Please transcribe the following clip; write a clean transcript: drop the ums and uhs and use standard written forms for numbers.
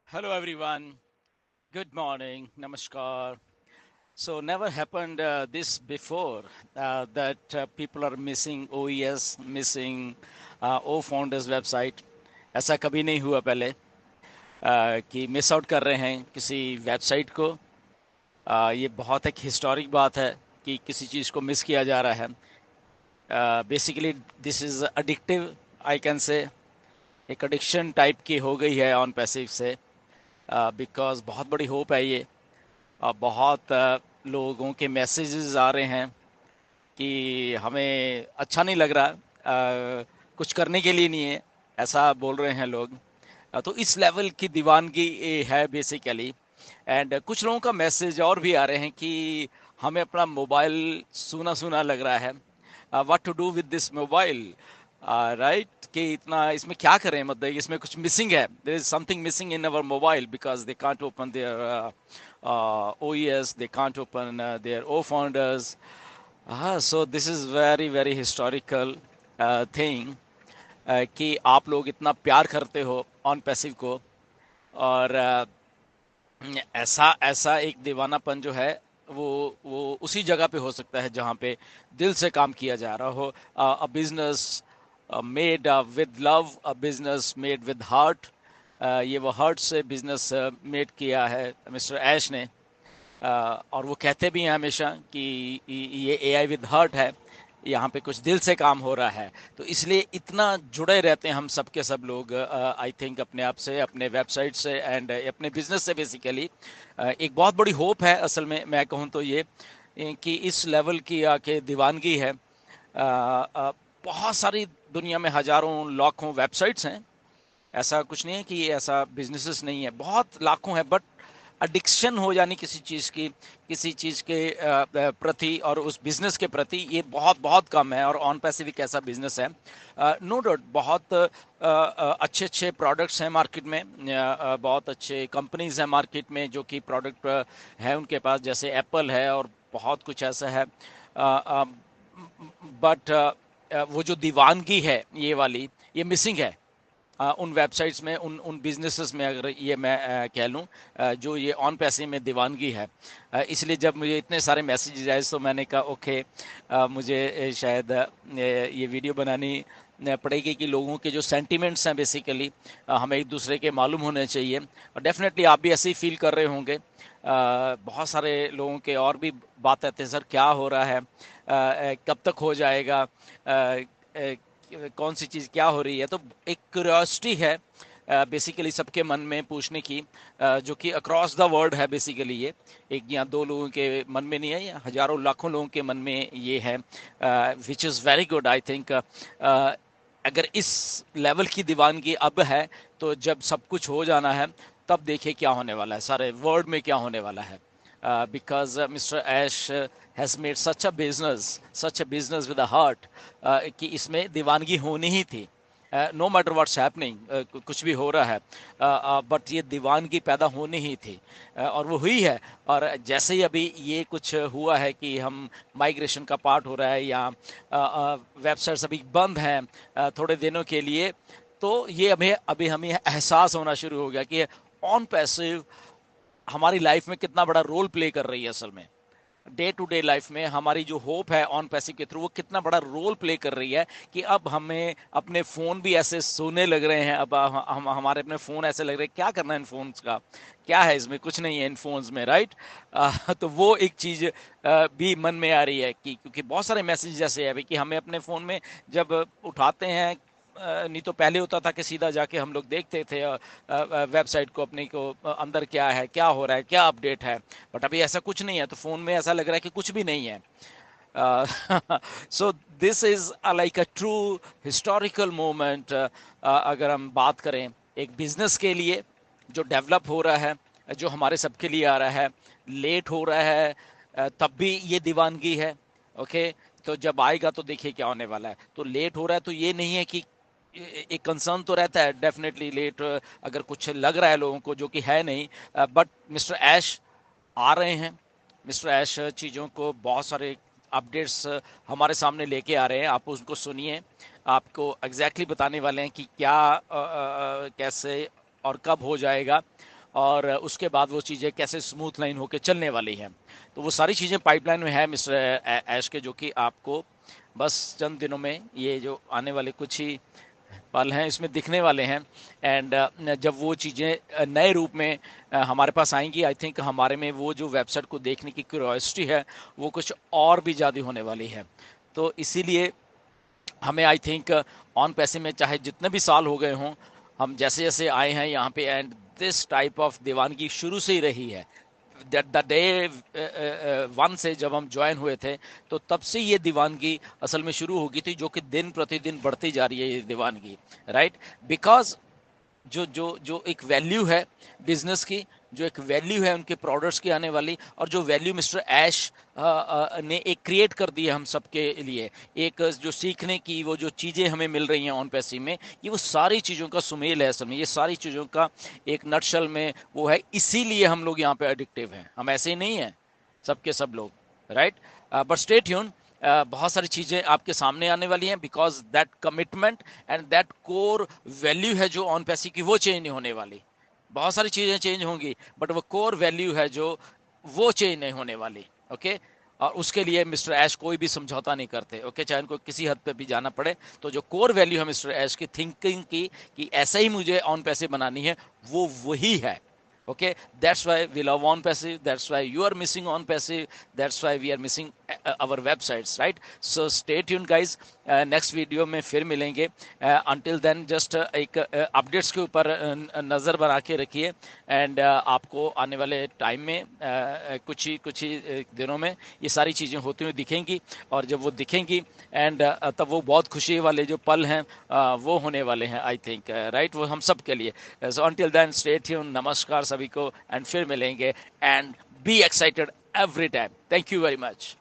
Hello everyone. Good morning. Namaskar. So never happened this before that people are missing OES, missing O Founders website. ऐसा कभी नहीं हुआ पहले कि miss out कर रहे हैं किसी वेबसाइट को। ये बहुत एक हिस्टोरिक बात है कि किसी चीज़ को मिस किया जा रहा है। Basically this is addictive, I can say. एक एडिक्शन टाइप की हो गई है ऑन पैसिव से, बिकॉज बहुत बड़ी होप है ये। बहुत लोगों के मैसेजेस आ रहे हैं कि हमें अच्छा नहीं लग रहा, कुछ करने के लिए नहीं है, ऐसा बोल रहे हैं लोग। तो इस लेवल की दीवानगी ये है बेसिकली। एंड कुछ लोगों का मैसेज और भी आ रहे हैं कि हमें अपना मोबाइल सूना सूना लग रहा है। What to do with this mobile, right? कि इतना इसमें क्या करें, मतलब इसमें कुछ मिसिंग है, there is something missing in our mobile because they can't open their OES, they can't open their O-founders. So this is very very historical thing, कि आप लोग इतना प्यार करते हो ऑन पैसिव को। और ऐसा ऐसा एक दीवानापन जो है वो उसी जगह पे हो सकता है जहाँ पे दिल से काम किया जा रहा हो। A business made with love, a business made with heart. ये वो हार्ट से बिजनेस मेड किया है मिस्टर ऐश ने। और वो कहते भी हैं हमेशा कि ये एआई विद हार्ट है, यहाँ पे कुछ दिल से काम हो रहा है। तो इसलिए इतना जुड़े रहते हैं हम सब के सब लोग, आई थिंक अपने आप से, अपने वेबसाइट से एंड अपने बिजनेस से बेसिकली। एक बहुत बड़ी होप है असल में, मैं कहूँ तो ये कि इस लेवल की आके दीवानगी है। बहुत सारी दुनिया में हजारों लाखों वेबसाइट्स हैं, ऐसा कुछ नहीं है कि ऐसा बिजनेसेस नहीं है, बहुत लाखों है। बट एडिक्शन हो जानी किसी चीज़ की, किसी चीज़ के प्रति और उस बिजनेस के प्रति, ये बहुत बहुत कम है। और ऑन पैसिफिक ऐसा बिजनेस है, नो डाउट। बहुत अच्छे अच्छे प्रोडक्ट्स हैं मार्केट में, बहुत अच्छे कंपनीज हैं मार्केट में जो कि प्रोडक्ट है उनके पास, जैसे एप्पल है और बहुत कुछ ऐसा है। बट वो जो दीवानगी है ये वाली, ये मिसिंग है उन वेबसाइट्स में, उन उन बिजनेसेस में, अगर ये मैं कह लूँ, जो ये ऑन पैसे में दीवानगी है। इसलिए जब मुझे इतने सारे मैसेजेस आए तो मैंने कहा ओके, मुझे शायद ये वीडियो बनानी पड़ेगी कि लोगों के जो सेंटिमेंट्स हैं बेसिकली हमें एक दूसरे के मालूम होने चाहिए। और डेफिनेटली आप भी ऐसे ही फील कर रहे होंगे। बहुत सारे लोगों के और भी बात आते हैं, सर क्या हो रहा है, कब तक हो जाएगा, कौन सी चीज़ क्या हो रही है। तो एक क्यूरियोसिटी है बेसिकली सबके मन में पूछने की, जो कि अक्रॉस द वर्ल्ड है बेसिकली। ये एक या दो लोगों के मन में नहीं है, ये हजारों लाखों लोगों के मन में ये है, which is very good I think. अगर इस लेवल की दीवानगी अब है, तो जब सब कुछ हो जाना है तब देखिए क्या होने वाला है, सारे वर्ल्ड में क्या होने वाला है। Because mister Ash has made such a business with a heart, कि इसमें दीवानगी होनी ही थी। नो मैटर व्हाट्स हैपनिंग, कुछ भी हो रहा है, बट ये दीवानगी पैदा होनी ही थी, और वो हुई है। और जैसे ही अभी ये कुछ हुआ है कि हम माइग्रेशन का पार्ट हो रहा है, या वेबसाइट्स अभी बंद हैं थोड़े दिनों के लिए, तो ये अभी अभी हमें एहसास होना शुरू हो गया कि ऑन पैसिव हमारी लाइफ में कितना बड़ा रोल प्ले कर रही है असल में। डे टू डे लाइफ में हमारी जो होप है ऑन पैसिव के थ्रू, वो कितना बड़ा रोल प्ले कर रही है कि अब हमें अपने फ़ोन भी ऐसे सोने लग रहे हैं। अब हम हमारे अपने फ़ोन ऐसे लग रहे हैं, क्या करना है इन फ़ोन्स का, क्या है इसमें, कुछ नहीं है इन फ़ोन्स में, राइट? तो वो एक चीज़ भी मन में आ रही है कि क्योंकि बहुत सारे मैसेज जैसे है अभी कि हमें अपने फ़ोन में जब उठाते हैं, नहीं तो पहले होता था कि सीधा जाके हम लोग देखते थे वेबसाइट को अपने को, अंदर क्या है, क्या हो रहा है, क्या अपडेट है। बट अभी ऐसा कुछ नहीं है, तो फ़ोन में ऐसा लग रहा है कि कुछ भी नहीं है। So this is like a true historical moment. अगर हम बात करें एक बिजनेस के लिए जो डेवलप हो रहा है, जो हमारे सबके लिए आ रहा है, लेट हो रहा है, तब भी ये दीवानगी है। ओके, तो जब आएगा तो देखिए क्या होने वाला है। तो लेट हो रहा है तो ये नहीं है कि, एक कंसर्न तो रहता है डेफिनेटली लेट, अगर कुछ लग रहा है लोगों को जो कि है नहीं। बट मिस्टर ऐश आ रहे हैं, मिस्टर ऐश चीज़ों को बहुत सारे अपडेट्स हमारे सामने लेके आ रहे हैं। आप उनको सुनिए, आपको एग्जैक्टली बताने वाले हैं कि क्या कैसे और कब हो जाएगा। और उसके बाद वो चीज़ें कैसे स्मूथ लाइन होके चलने वाली हैं। तो वो सारी चीज़ें पाइपलाइन में है मिस्टर ऐश के, जो कि आपको बस चंद दिनों में, ये जो आने वाले कुछ ही पल हैं इसमें दिखने वाले हैं। एंड जब वो चीज़ें नए रूप में हमारे पास आएंगी, आई थिंक हमारे में वो जो वेबसाइट को देखने की क्यूरियोसिटी है वो कुछ और भी ज़्यादा होने वाली है। तो इसीलिए हमें आई थिंक ऑन पैसे में चाहे जितने भी साल हो गए हों, हम जैसे जैसे आए हैं यहाँ पे, एंड दिस टाइप ऑफ दीवानगी शुरू से ही रही है। दैट द डे वन से जब हम ज्वाइन हुए थे, तो तब से ये दीवानगी असल में शुरू हो गई थी, जो कि दिन प्रतिदिन बढ़ती जा रही है ये दीवानगी, राइट। बिकॉज जो जो जो एक वैल्यू है बिजनेस की, जो एक वैल्यू है उनके प्रोडक्ट्स की आने वाली, और जो वैल्यू मिस्टर ऐश ने एक क्रिएट कर दी है हम सबके लिए, एक जो सीखने की वो जो चीज़ें हमें मिल रही हैं ऑन पैसी में, ये वो सारी चीज़ों का सुमेल है असल में, ये सारी चीज़ों का एक नटशल में वो है। इसीलिए हम लोग यहाँ पे एडिक्टिव हैं, हम ऐसे ही नहीं हैं सबके सब लोग, राइट। बट स्टे ट्यून, बहुत सारी चीज़ें आपके सामने आने वाली हैं, because that commitment and that core value है जो ऑन पैसी की, वो चेंज नहीं होने वाली। बहुत सारी चीज़ें चेंज होंगी, बट वो कोर वैल्यू है जो, वो चेंज नहीं होने वाली। ओके। और उसके लिए मिस्टर ऐश कोई भी समझौता नहीं करते। ओके, चाहे उनको किसी हद पे भी जाना पड़े, तो जो कोर वैल्यू है मिस्टर ऐश की थिंकिंग की, कि ऐसे ही मुझे ऑन पैसे बनानी है, वो वही है। Okay, that's why we love on passive, that's why you are missing on passive, that's why we are missing our websites, right? So stay tuned guys, next video में फिर मिलेंगे। until then just एक updates के ऊपर नज़र बना के रखिए, एंड आपको आने वाले टाइम में कुछ ही दिनों में ये सारी चीज़ें होती हुई दिखेंगी, और जब वो दिखेंगी एंड तब वो बहुत खुशी वाले जो पल हैं वो होने वाले हैं, आई थिंक, राइट, वो हम सब के लिए। So until then stay tuned, नमस्कार सभी को, एंड फिर मिलेंगे, and be excited every time. Thank you very much.